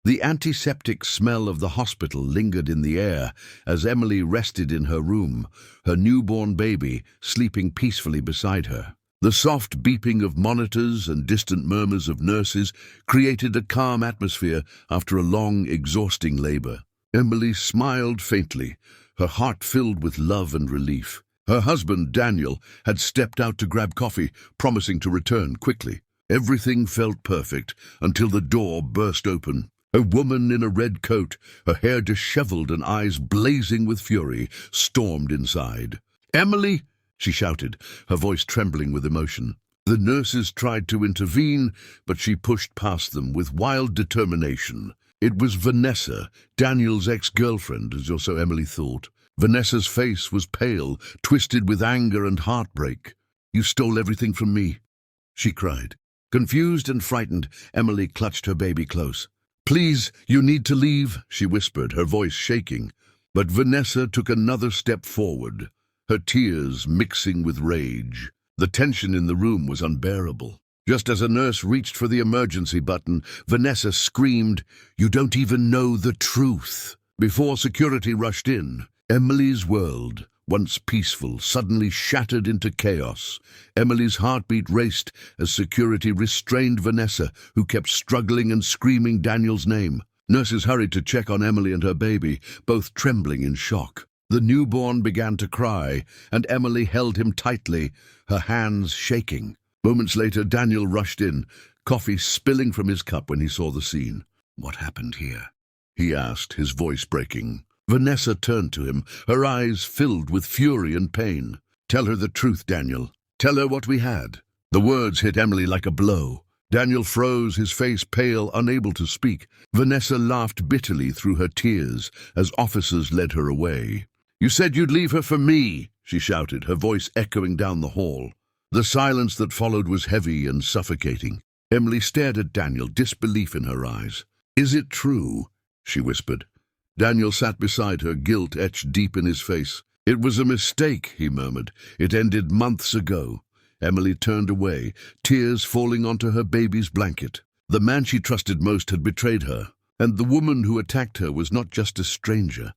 The antiseptic smell of the hospital lingered in the air as Emily rested in her room, her newborn baby sleeping peacefully beside her. The soft beeping of monitors and distant murmurs of nurses created a calm atmosphere after a long, exhausting labor. Emily smiled faintly, her heart filled with love and relief. Her husband, Daniel, had stepped out to grab coffee, promising to return quickly. Everything felt perfect until the door burst open. A woman in a red coat, her hair disheveled and eyes blazing with fury, stormed inside. "Emily!" she shouted, her voice trembling with emotion. The nurses tried to intervene, but she pushed past them with wild determination. It was Vanessa, Daniel's ex-girlfriend, as also Emily thought. Vanessa's face was pale, twisted with anger and heartbreak. "You stole everything from me," she cried. Confused and frightened, Emily clutched her baby close. "Please, you need to leave," she whispered, her voice shaking. But Vanessa took another step forward, her tears mixing with rage. The tension in the room was unbearable. Just as a nurse reached for the emergency button, Vanessa screamed, "You don't even know the truth." Before security rushed in, Emily's world, once peaceful, suddenly shattered into chaos. Emily's heartbeat raced as security restrained Vanessa, who kept struggling and screaming Daniel's name. Nurses hurried to check on Emily and her baby, both trembling in shock. The newborn began to cry, and Emily held him tightly, her hands shaking. Moments later, Daniel rushed in, coffee spilling from his cup when he saw the scene. "What happened here?" he asked, his voice breaking. Vanessa turned to him, her eyes filled with fury and pain. "Tell her the truth, Daniel. Tell her what we had." The words hit Emily like a blow. Daniel froze, his face pale, unable to speak. Vanessa laughed bitterly through her tears as officers led her away. "You said you'd leave her for me," she shouted, her voice echoing down the hall. The silence that followed was heavy and suffocating. Emily stared at Daniel, disbelief in her eyes. "Is it true?" she whispered. Daniel sat beside her, guilt etched deep in his face. "It was a mistake," he murmured. "It ended months ago." Emily turned away, tears falling onto her baby's blanket. The man she trusted most had betrayed her, and the woman who attacked her was not just a stranger.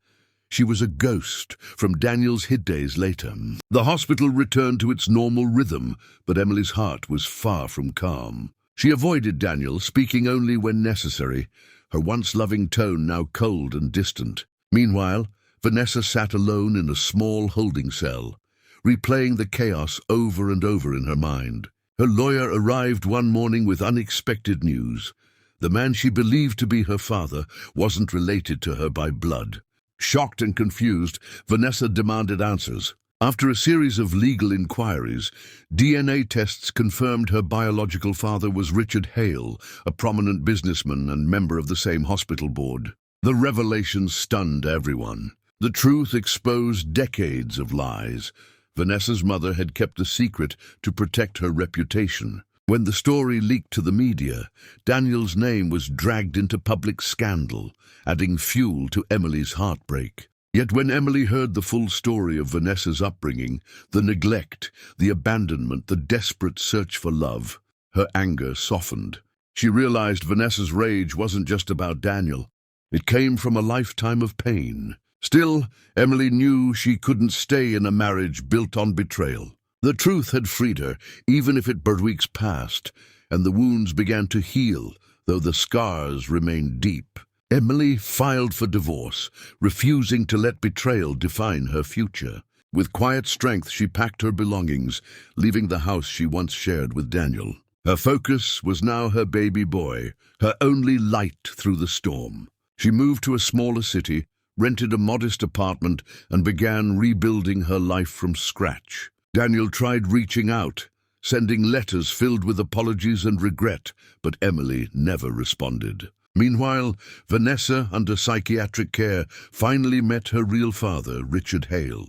She was a ghost from Daniel's hid days later. The hospital returned to its normal rhythm, but Emily's heart was far from calm. She avoided Daniel, speaking only when necessary, her once loving tone now cold and distant. Meanwhile, Vanessa sat alone in a small holding cell, replaying the chaos over and over in her mind. Her lawyer arrived one morning with unexpected news. The man she believed to be her father wasn't related to her by blood. Shocked and confused, Vanessa demanded answers. After a series of legal inquiries, DNA tests confirmed her biological father was Richard Hale, a prominent businessman and member of the same hospital board. The revelation stunned everyone. The truth exposed decades of lies. Vanessa's mother had kept the secret to protect her reputation. When the story leaked to the media, Daniel's name was dragged into public scandal, adding fuel to Emily's heartbreak. Yet when Emily heard the full story of Vanessa's upbringing, the neglect, the abandonment, the desperate search for love, her anger softened. She realized Vanessa's rage wasn't just about Daniel. It came from a lifetime of pain. Still, Emily knew she couldn't stay in a marriage built on betrayal. The truth had freed her, even if it burned weeks past, and the wounds began to heal, though the scars remained deep. Emily filed for divorce, refusing to let betrayal define her future. With quiet strength, she packed her belongings, leaving the house she once shared with Daniel. Her focus was now her baby boy, her only light through the storm. She moved to a smaller city, rented a modest apartment, and began rebuilding her life from scratch. Daniel tried reaching out, sending letters filled with apologies and regret, but Emily never responded. Meanwhile, Vanessa, under psychiatric care, finally met her real father, Richard Hale.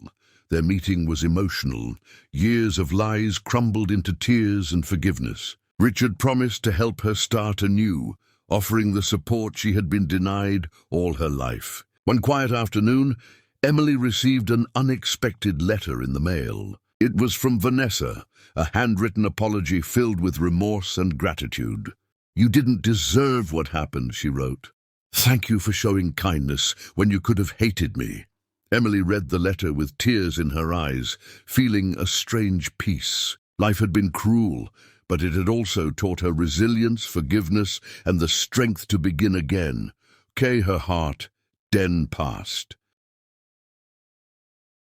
Their meeting was emotional. Years of lies crumbled into tears and forgiveness. Richard promised to help her start anew, offering the support she had been denied all her life. One quiet afternoon, Emily received an unexpected letter in the mail. It was from Vanessa, a handwritten apology filled with remorse and gratitude. "You didn't deserve what happened," she wrote. Thank you for showing kindness when you could have hated me. Emily read the letter with tears in her eyes, feeling a strange peace. Life had been cruel, but it had also taught her resilience, forgiveness, and the strength to begin again. Her heart, den passed.